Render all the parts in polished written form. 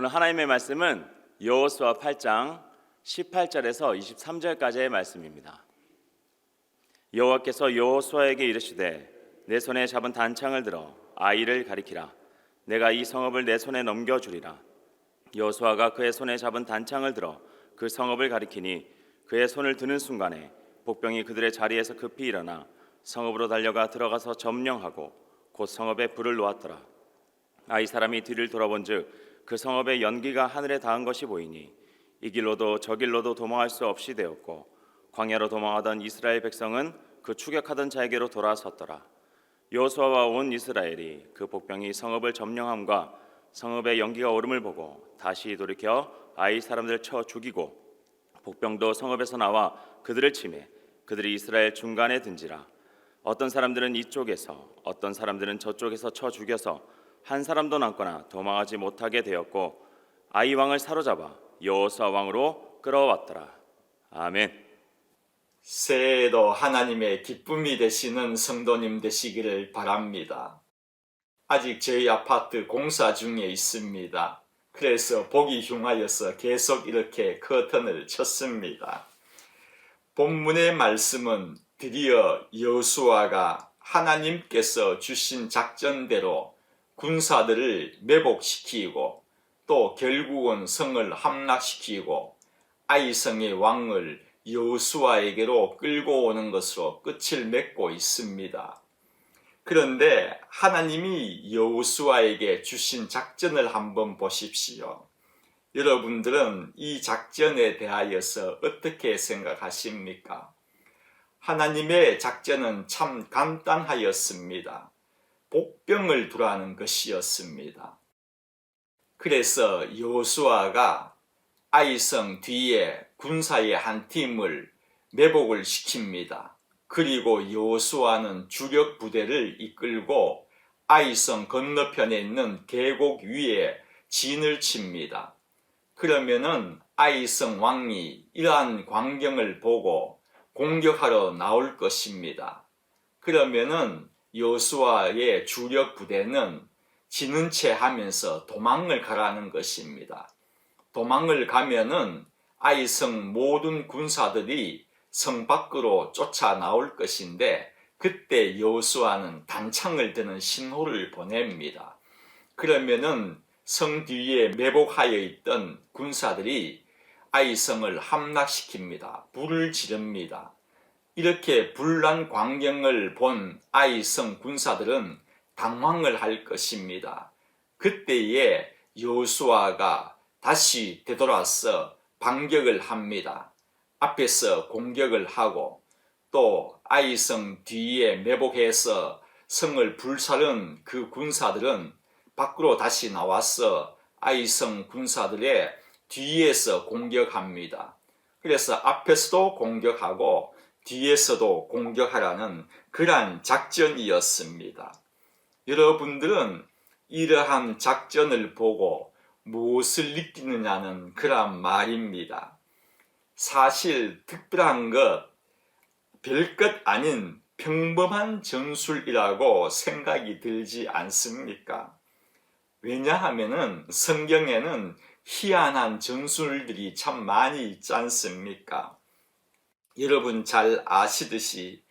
오늘 하나님의 말씀은 여호수아 8장 18절에서 23절까지의 말씀입니다. 여호와께서 여호수아에게 이르시되 내 손에 잡은 단창을 들어 아이를 가리키라. 내가 이 성읍을 내 손에 넘겨주리라. 여호수아가 그의 손에 잡은 단창을 들어 그 성읍을 가리키니 그의 손을 드는 순간에 복병이 그들의 자리에서 급히 일어나 성읍으로 달려가 들어가서 점령하고 곧 성읍에 불을 놓았더라. 아이 사람이 뒤를 돌아본즉 그 성읍의 연기가 하늘에 닿은 것이 보이니 이 길로도 저 길로도 도망할 수 없이 되었고 광야로 도망하던 이스라엘 백성은 그 추격하던 자에게로 돌아섰더라. 여호수아와 온 이스라엘이 그 복병이 성읍을 점령함과 성읍의 연기가 오름을 보고 다시 돌이켜 아이 사람들을 쳐 죽이고 복병도 성읍에서 나와 그들을 치매 그들이 이스라엘 중간에 든지라. 어떤 사람들은 이쪽에서 어떤 사람들은 저쪽에서 쳐 죽여서 한 사람도 남거나 도망하지 못하게 되었고 아이 왕을 사로잡아 여호수아 왕으로 끌어왔더라. 아멘. 새해에도 하나님의 기쁨이 되시는 성도님 되시기를 바랍니다. 아직 저희 아파트 공사 중에 있습니다. 그래서 보기 흉하여서 계속 이렇게 커튼을 쳤습니다. 본문의 말씀은 드디어 여호수아가 하나님께서 주신 작전대로 군사들을 매복시키고 또 결국은 성을 함락시키고 아이성의 왕을 여호수아에게로 끌고 오는 것으로 끝을 맺고 있습니다. 그런데 하나님이 여호수아에게 주신 작전을 한번 보십시오. 여러분들은 이 작전에 대하여서 어떻게 생각하십니까? 하나님의 작전은 참 간단하였습니다. 복병을 두라는 것이었습니다. 그래서 여호수아가 아이성 뒤에 군사의 한 팀을 매복을 시킵니다. 그리고 여호수아는 주력 부대를 이끌고 아이성 건너편에 있는 계곡 위에 진을 칩니다. 그러면은 아이성 왕이 이러한 광경을 보고 공격하러 나올 것입니다. 그러면은 여호수아의 주력 부대는 지는 채 하면서 도망을 가라는 것입니다. 도망을 가면은 아이성 모든 군사들이 성 밖으로 쫓아 나올 것인데 그때 여호수아는 단창을 드는 신호를 보냅니다. 그러면은 성 뒤에 매복하여 있던 군사들이 아이성을 함락시킵니다. 불을 지릅니다. 이렇게 불난 광경을 본 아이성 군사들은 당황을 할 것입니다. 그때에 여호수아가 다시 되돌아서 반격을 합니다. 앞에서 공격을 하고 또 아이성 뒤에 매복해서 성을 불사른 그 군사들은 밖으로 다시 나와서 아이성 군사들의 뒤에서 공격합니다. 그래서 앞에서도 공격하고 뒤에서도 공격하라는 그러한 작전이었습니다. 여러분들은 이러한 작전을 보고 무엇을 느끼느냐는 그러한 말입니다. 사실 특별한 것, 별것 아닌 평범한 전술이라고 생각이 들지 않습니까? 왜냐하면은 성경에는 희한한 전술들이 참 많이 있지 않습니까? 여러분 잘 아시듯이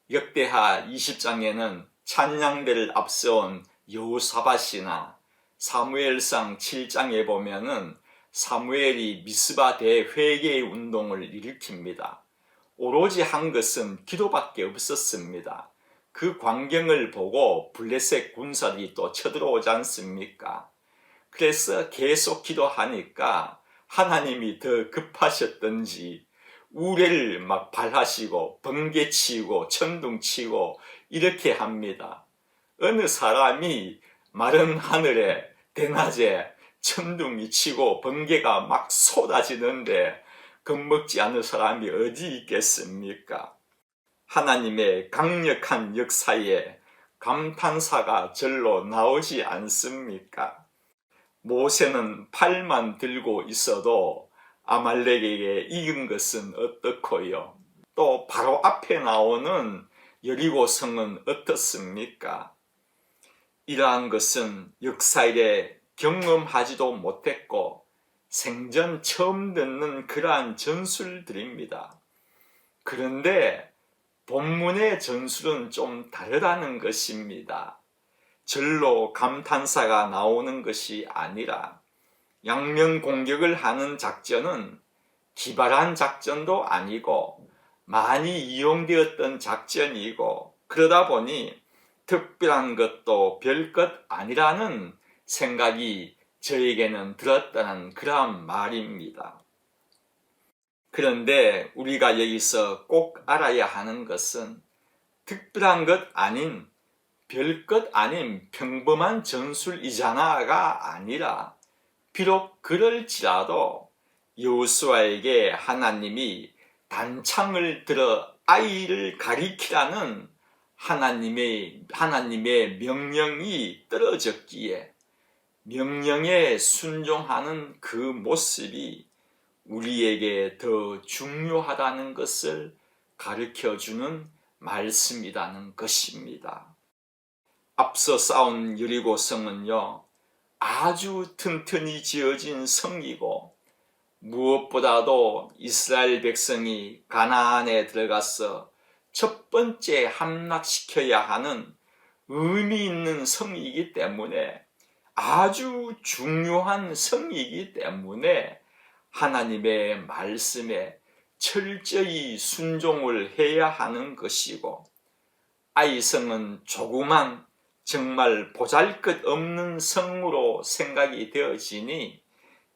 역대하 20장에는 찬양대를 앞세운 여호사밧이나 사무엘상 7장에 보면은 사무엘이 미스바 대회개 운동을 일으킵니다. 오로지 한 것은 기도밖에 없었습니다. 그 광경을 보고 블레셋 군사들이 또 쳐들어오지 않습니까? 그래서 계속 기도하니까 하나님이 더 급하셨던지 우레를 막 발하시고 번개치고 천둥치고 이렇게 합니다. 어느 사람이 마른 하늘에 대낮에 천둥이 치고 번개가 막 쏟아지는데 겁먹지 않을 사람이 어디 있겠습니까? 하나님의 강력한 역사에 감탄사가 절로 나오지 않습니까? 모세는 팔만 들고 있어도 아말렉에게 이긴 것은 어떻고요? 또 바로 앞에 나오는 여리고성은 어떻습니까? 이러한 것은 역사의 경험하지도 못했고 생전 처음 듣는 그러한 전술들입니다. 그런데 본문의 전술은 좀 다르다는 것입니다. 절로 감탄사가 나오는 것이 아니라 양면 공격을 하는 작전은 기발한 작전도 아니고 많이 이용되었던 작전이고, 그러다 보니 특별한 것도 별것 아니라는 생각이 저에게는 들었다는 그러한 말입니다. 그런데 우리가 여기서 꼭 알아야 하는 것은 특별한 것 아닌, 별것 아닌 평범한 전술이잖아가 아니라, 비록 그럴지라도 여호수아에게 하나님이 단창을 들어 아이를 가리키라는 하나님의 명령이 떨어졌기에 명령에 순종하는 그 모습이 우리에게 더 중요하다는 것을 가르쳐주는 말씀이라는 것입니다. 앞서 싸운 여리고성은요, 아주 튼튼히 지어진 성이고 무엇보다도 이스라엘 백성이 가나안에 들어가서 첫 번째 함락시켜야 하는 의미 있는 성이기 때문에, 아주 중요한 성이기 때문에 하나님의 말씀에 철저히 순종을 해야 하는 것이고, 아이성은 조그만 정말 보잘것없는 성으로 생각이 되어지니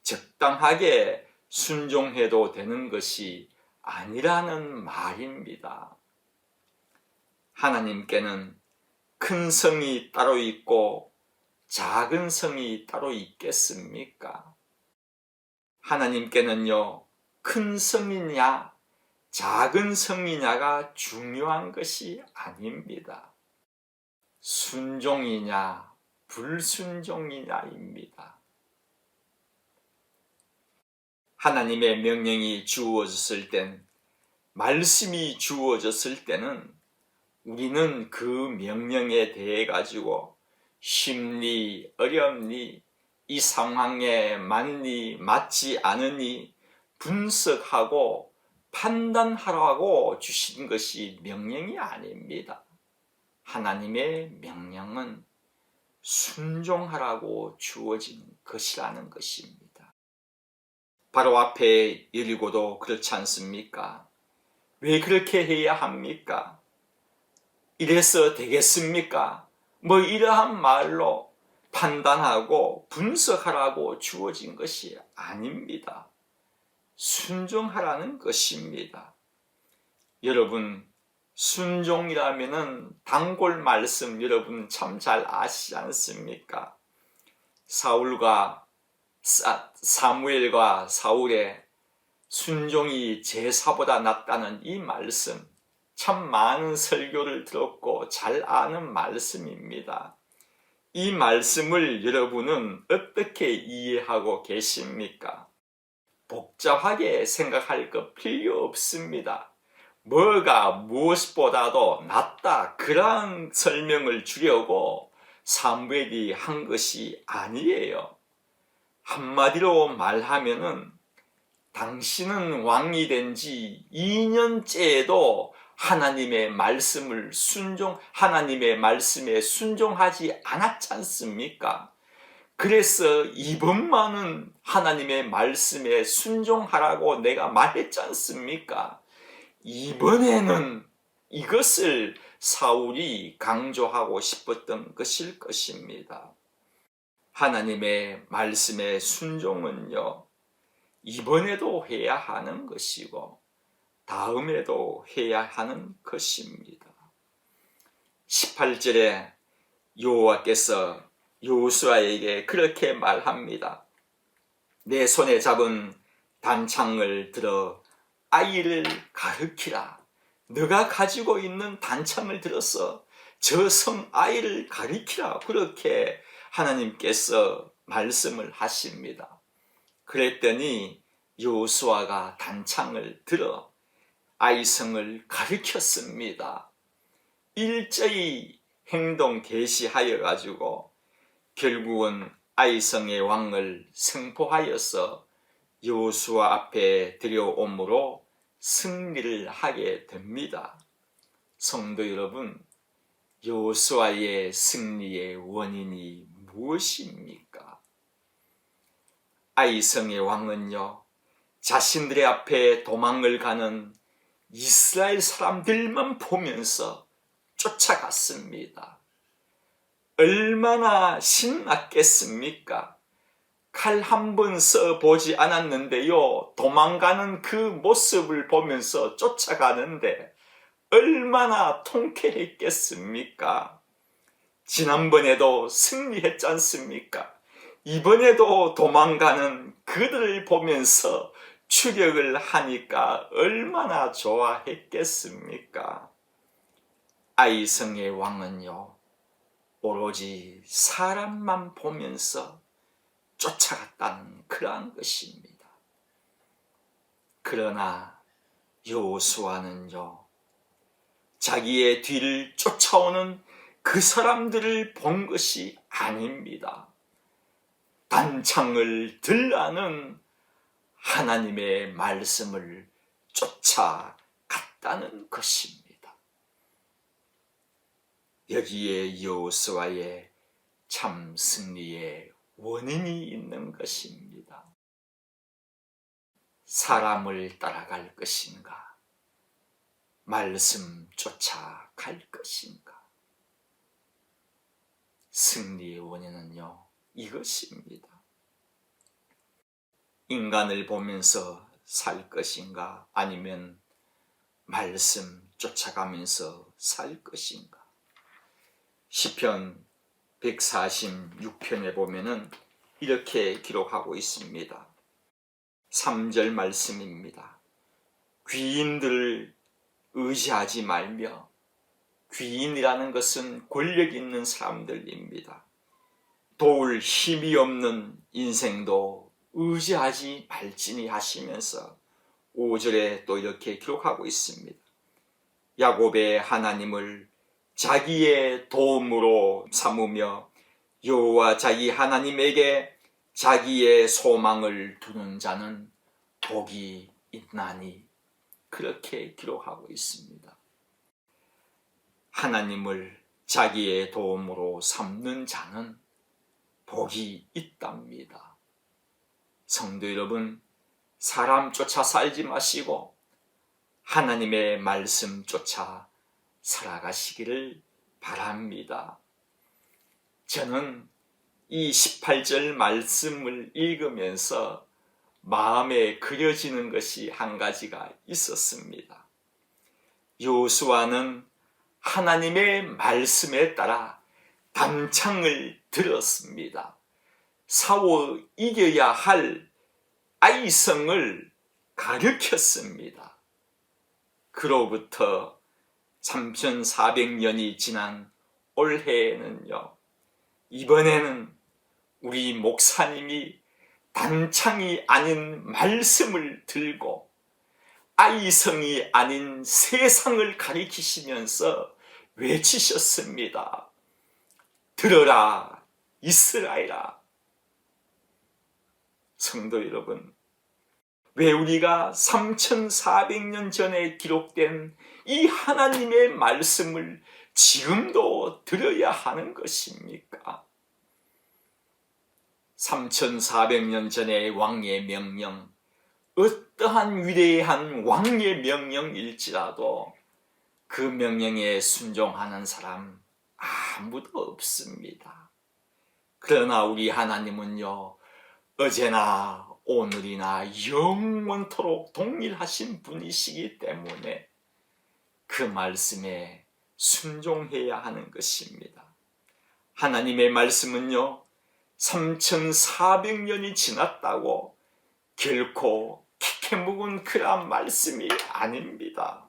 적당하게 순종해도 되는 것이 아니라는 말입니다. 하나님께는 큰 성이 따로 있고 작은 성이 따로 있겠습니까? 하나님께는요, 큰 성이냐 작은 성이냐가 중요한 것이 아닙니다. 순종이냐 불순종이냐입니다. 하나님의 명령이 주어졌을 땐, 말씀이 주어졌을 때는 우리는 그 명령에 대해 가지고 쉽니 어렵니, 이 상황에 맞니 맞지 않으니 분석하고 판단하라고 주신 것이 명령이 아닙니다. 하나님의 명령은 순종하라고 주어진 것이라는 것입니다. 바로 앞에 여리고도 그렇지 않습니까? 왜 그렇게 해야 합니까? 이래서 되겠습니까? 뭐 이러한 말로 판단하고 분석하라고 주어진 것이 아닙니다. 순종하라는 것입니다. 여러분, 순종이라면은 단골 말씀 여러분 참 잘 아시지 않습니까? 사무엘과 사울의 순종이 제사보다 낫다는 이 말씀, 참 많은 설교를 들었고 잘 아는 말씀입니다. 이 말씀을 여러분은 어떻게 이해하고 계십니까? 복잡하게 생각할 것 필요 없습니다. 뭐가 무엇보다도 낫다, 그러한 설명을 주려고 사무엘이 한 것이 아니에요. 한마디로 말하면은 당신은 왕이 된 지 2년째에도 하나님의 말씀에 순종하지 않았지 않습니까? 그래서 이번만은 하나님의 말씀에 순종하라고 내가 말했지 않습니까? 이번에는 이것을 사울이 강조하고 싶었던 것일 것입니다. 하나님의 말씀의 순종은요, 이번에도 해야 하는 것이고 다음에도 해야 하는 것입니다. 18절에 여호와께서 여호수아에게 그렇게 말합니다. 내 손에 잡은 단창을 들어 아이를 가르키라. 너가 가지고 있는 단창을 들어서 저 성 아이를 가리키라. 그렇게 하나님께서 말씀을 하십니다. 그랬더니 여호수아가 단창을 들어 아이성을 가르쳤습니다. 일제히 행동 개시하여 가지고 결국은 아이성의 왕을 생포하여서 여호수아 앞에 들여옴으로 승리를 하게 됩니다. 성도 여러분, 여호수아의 승리의 원인이 무엇입니까? 아이성의 왕은요, 자신들의 앞에 도망을 가는 이스라엘 사람들만 보면서 쫓아갔습니다. 얼마나 신났겠습니까? 칼 한 번 써보지 않았는데요, 도망가는 그 모습을 보면서 쫓아가는데 얼마나 통쾌했겠습니까? 지난번에도 승리했지 않습니까? 이번에도 도망가는 그들을 보면서 추격을 하니까 얼마나 좋아했겠습니까? 아이성의 왕은요, 오로지 사람만 보면서 쫓아갔다는 그러한 것입니다. 그러나 여호수아는요, 자기의 뒤를 쫓아오는 그 사람들을 본 것이 아닙니다. 단창을 들라는 하나님의 말씀을 쫓아갔다는 것입니다. 여기에 여호수아의 참 승리의 원인이 있는 것입니다. 사람을 따라갈 것인가? 말씀 쫓아갈 것인가? 승리의 원인은요, 이것입니다. 인간을 보면서 살 것인가? 아니면 말씀 쫓아가면서 살 것인가? 시편 146편에 보면은 이렇게 기록하고 있습니다. 3절 말씀입니다. 귀인들을 의지하지 말며, 귀인이라는 것은 권력 있는 사람들입니다. 도울 힘이 없는 인생도 의지하지 말지니 하시면서 5절에 또 이렇게 기록하고 있습니다. 야곱의 하나님을 자기의 도움으로 삼으며 여호와 자기 하나님에게 자기의 소망을 두는 자는 복이 있나니, 그렇게 기록하고 있습니다. 하나님을 자기의 도움으로 삼는 자는 복이 있답니다. 성도 여러분, 사람 쫓아 살지 마시고 하나님의 말씀 쫓아 살아가시기를 바랍니다. 저는 이 18절 말씀을 읽으면서 마음에 그려지는 것이 한 가지가 있었습니다. 여호수아는 하나님의 말씀에 따라 단창을 들었습니다. 싸워 이겨야 할 아이성을 가르쳤습니다. 그로부터 3400년이 지난 올해에는요, 이번에는 우리 목사님이 단창이 아닌 말씀을 들고 아이성이 아닌 세상을 가리키시면서 외치셨습니다. 들어라 이스라엘아. 성도 여러분, 왜 우리가 3400년 전에 기록된 이 하나님의 말씀을 지금도 들어야 하는 것입니까? 3400년 전의 왕의 명령, 어떠한 위대한 왕의 명령일지라도 그 명령에 순종하는 사람 아무도 없습니다. 그러나 우리 하나님은요, 어제나 오늘이나 영원토록 동일하신 분이시기 때문에 그 말씀에 순종해야 하는 것입니다. 하나님의 말씀은요, 3400년이 지났다고 결코 캐캐 묵은 그러한 말씀이 아닙니다.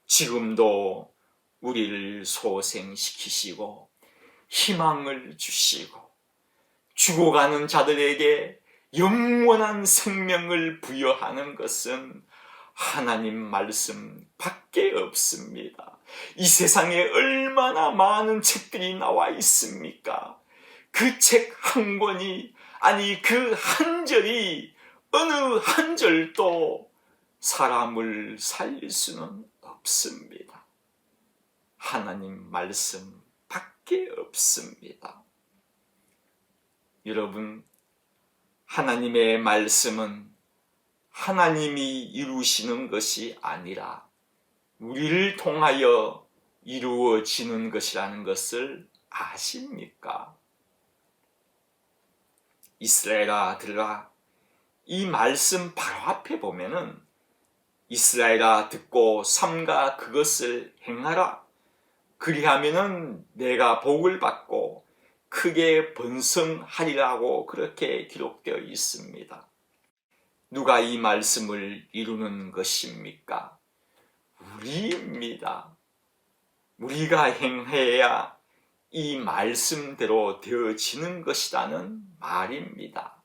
지금도 우리를 소생시키시고 희망을 주시고 죽어가는 자들에게 영원한 생명을 부여하는 것은 하나님 말씀 밖에 없습니다. 이 세상에 얼마나 많은 책들이 나와 있습니까? 그 책 한 권이, 아니 그 한 절이 어느 한 절도 사람을 살릴 수는 없습니다. 하나님 말씀 밖에 없습니다. 여러분, 하나님의 말씀은 하나님이 이루시는 것이 아니라 우리를 통하여 이루어지는 것이라는 것을 아십니까? 이스라엘아 들으라, 이 말씀 바로 앞에 보면은 이스라엘아 듣고 삼가 그것을 행하라, 그리하면은 내가 복을 받고 크게 번성하리라고 그렇게 기록되어 있습니다. 누가 이 말씀을 이루는 것입니까? 우리입니다. 우리가 행해야 이 말씀대로 되어지는 것이라는 말입니다.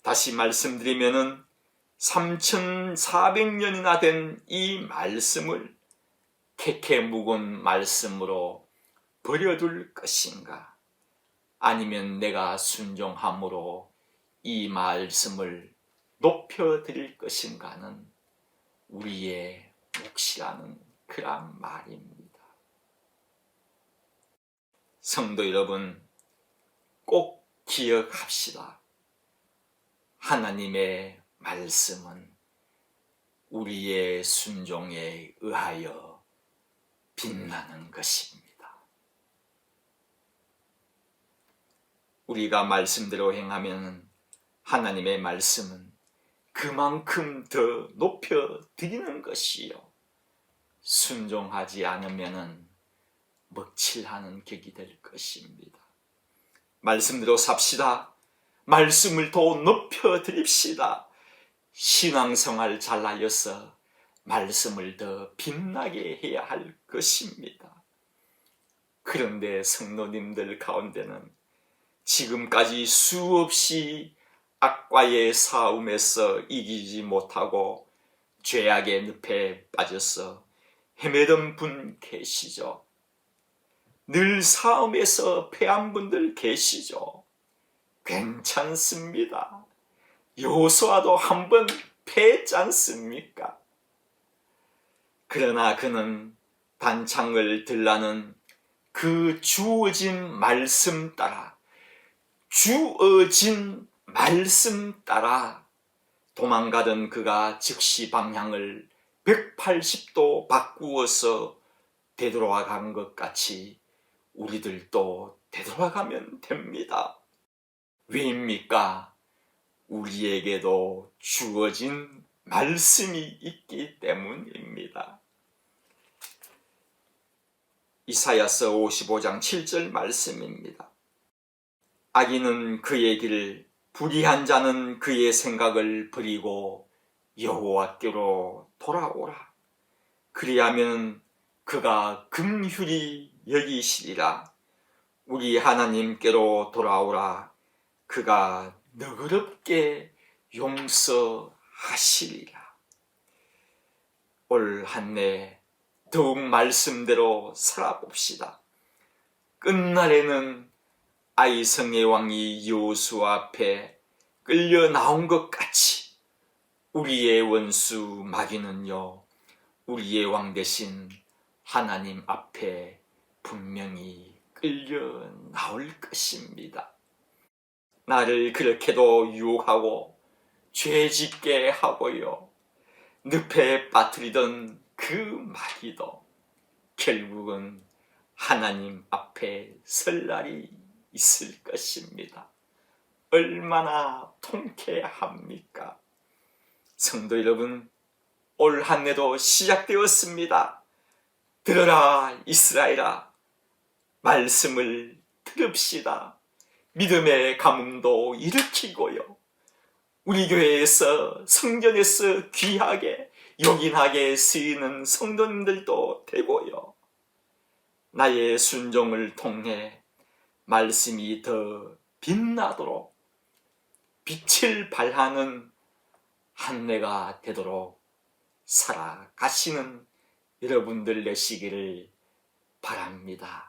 다시 말씀드리면은 3400년이나 된 이 말씀을 캐캐 묵은 말씀으로 버려둘 것인가? 아니면 내가 순종함으로 이 말씀을 높여드릴 것인가는 우리의 몫이라는 그런 말입니다. 성도 여러분, 꼭 기억합시다. 하나님의 말씀은 우리의 순종에 의하여 빛나는 것입니다. 우리가 말씀대로 행하면 하나님의 말씀은 그만큼 더 높여드리는 것이요, 순종하지 않으면 먹칠하는 격이 될 것입니다. 말씀대로 삽시다. 말씀을 더 높여드립시다. 신앙생활 잘하여서 말씀을 더 빛나게 해야 할 것입니다. 그런데 성도님들 가운데는 지금까지 수없이 악과의 싸움에서 이기지 못하고 죄악의 늪에 빠져서 헤매던 분 계시죠? 늘 싸움에서 패한 분들 계시죠? 괜찮습니다. 여호수아도 한번 패했지 않습니까? 그러나 그는 단창을 들라는 그 주어진 말씀 따라, 주어진 말씀 따라 도망가던 그가 즉시 방향을 180도 바꾸어서 되돌아간 것 같이 우리들도 되돌아가면 됩니다. 왜입니까? 우리에게도 주어진 말씀이 있기 때문입니다. 이사야서 55장 7절 말씀입니다. 악인은 그의 길, 불의한 자는 그의 생각을 버리고 여호와께로 돌아오라. 그리하면 그가 긍휼히 여기시리라. 우리 하나님께로 돌아오라. 그가 너그럽게 용서하시리라. 올 한 해 더욱 말씀대로 살아봅시다. 끝날에는 아이성의 왕이 여호수아 앞에 끌려 나온 것 같이 우리의 원수 마귀는요, 우리의 왕 대신 하나님 앞에 분명히 끌려 나올 것입니다. 나를 그렇게도 유혹하고 죄짓게 하고요, 늪에 빠뜨리던 그 마귀도 결국은 하나님 앞에 설 날이 있을 것입니다. 얼마나 통쾌합니까? 성도 여러분, 올 한 해도 시작되었습니다. 들어라 이스라엘아, 말씀을 들읍시다. 믿음의 가뭄도 일으키고요, 우리 교회에서 성전에서 귀하게 요긴하게 쓰이는 성도님들도 되고요, 나의 순종을 통해 말씀이 더 빛나도록 빛을 발하는 한 해가 되도록 살아가시는 여러분들 되시기를 바랍니다.